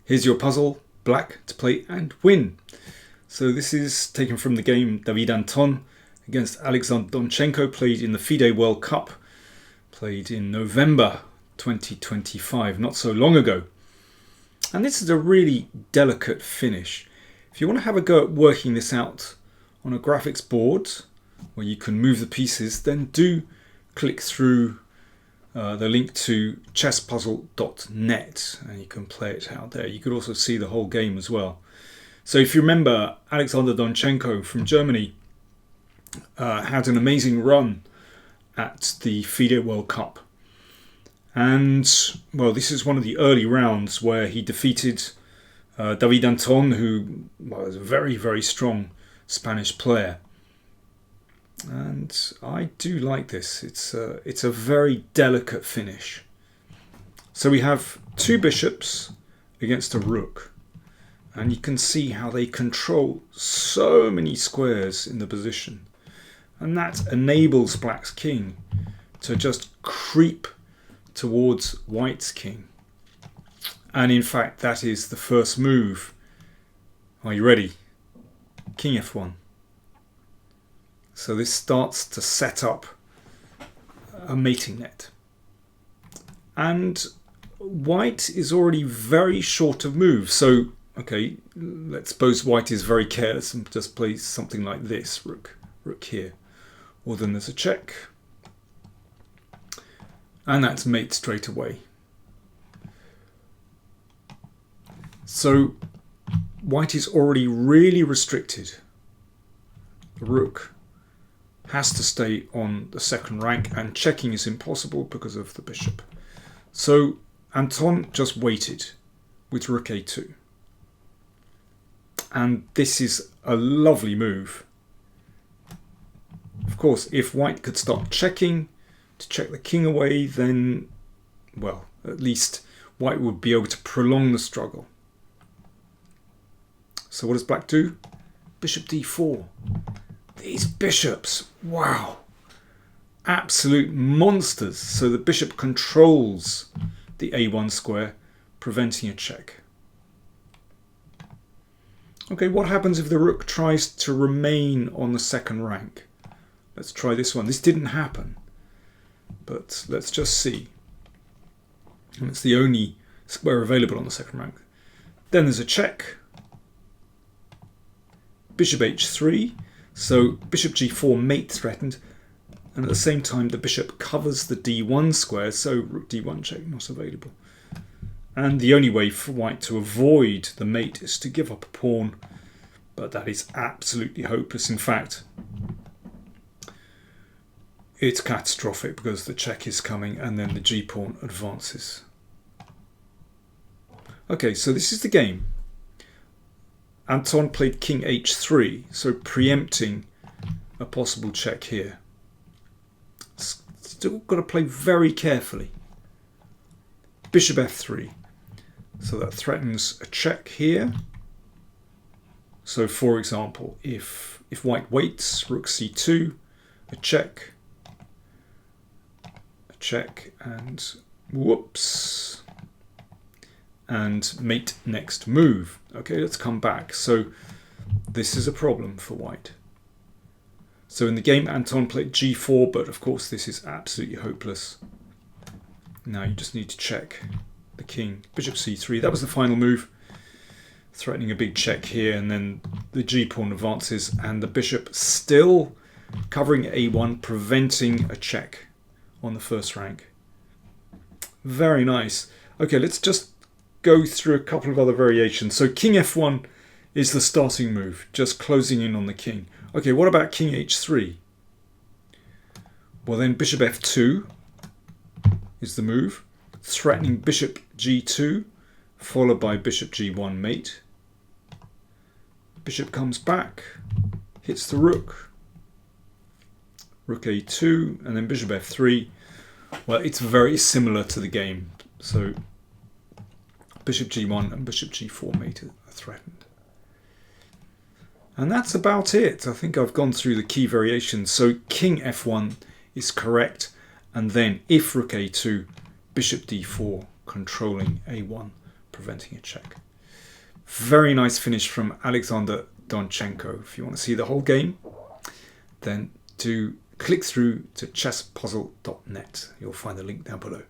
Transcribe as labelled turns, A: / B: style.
A: Here's your puzzle, black to play and win. So this is taken from the game David Anton against Alexander Donchenko, played in the FIDE World Cup, played in November 2025, not so long ago. And this is a really delicate finish. If you want to have a go at working this out on a graphics board where you can move the pieces, then do click through the link to chesspuzzle.net and you can play it out there. You could also see the whole game as well. So if you remember, Alexander Donchenko from Germany had an amazing run at the FIDE World Cup. And, well, this is one of the early rounds where he defeated David Anton, who was a very, very strong Spanish player. And I do like this. It's a very delicate finish. So we have two bishops against a rook. And you can see how they control so many squares in the position. And that enables black's king to just creep towards white's king. And in fact, that is the first move. Are you ready? King f1. So this starts to set up a mating net. And white is already very short of moves. So, okay, let's suppose white is very careless and just plays something like this, rook here. Or then there's a check. And that's mate straight away. So white is already really restricted. The rook has to stay on the second rank and checking is impossible because of the bishop. So Anton just waited with rook a2. And this is a lovely move. Of course, if white could start checking to check the king away, then, well, at least white would be able to prolong the struggle. So what does black do? Bishop d4. These bishops, wow, absolute monsters. So the bishop controls the a1 square, preventing a check. Okay, what happens if the rook tries to remain on the second rank? Let's try this one. This didn't happen, but let's just see. And it's the only square available on the second rank. Then there's a check. Bishop h3. So bishop g4, mate threatened. And at the same time, the bishop covers the d1 square. So rook d1 check, not available. And the only way for white to avoid the mate is to give up a pawn. But that is absolutely hopeless. In fact, it's catastrophic because the check is coming and then the g-pawn advances. Okay, so this is the game. Anton played king h3, so preempting a possible check here. Still got to play very carefully. Bishop f3. So that threatens a check here. So for example, if white waits, rook c2, a check, and whoops, and mate next move. Okay, let's come back. So this is a problem for white. So in the game, Anton played g4, but of course this is absolutely hopeless. Now you just need to check the king. Bishop c3, that was the final move. Threatening a big check here, and then the g-pawn advances, and the bishop still covering a1, preventing a check on the first rank. Very nice. Okay, let's just go through a couple of other variations. So king f1 is the starting move, just closing in on the king. Okay, what about king h3? Well then bishop f2 is the move, threatening bishop g2, followed by bishop g1 mate. Bishop comes back, hits the rook, rook a2, and then bishop f3. Well, it's very similar to the game. So bishop g1 and bishop g4 mate are threatened. And that's about it. I think I've gone through the key variations. So king f1 is correct. And then if rook a2, bishop d4, controlling a1, preventing a check. Very nice finish from Alexander Donchenko. If you want to see the whole game, then do click through to chesspuzzle.net. You'll find the link down below.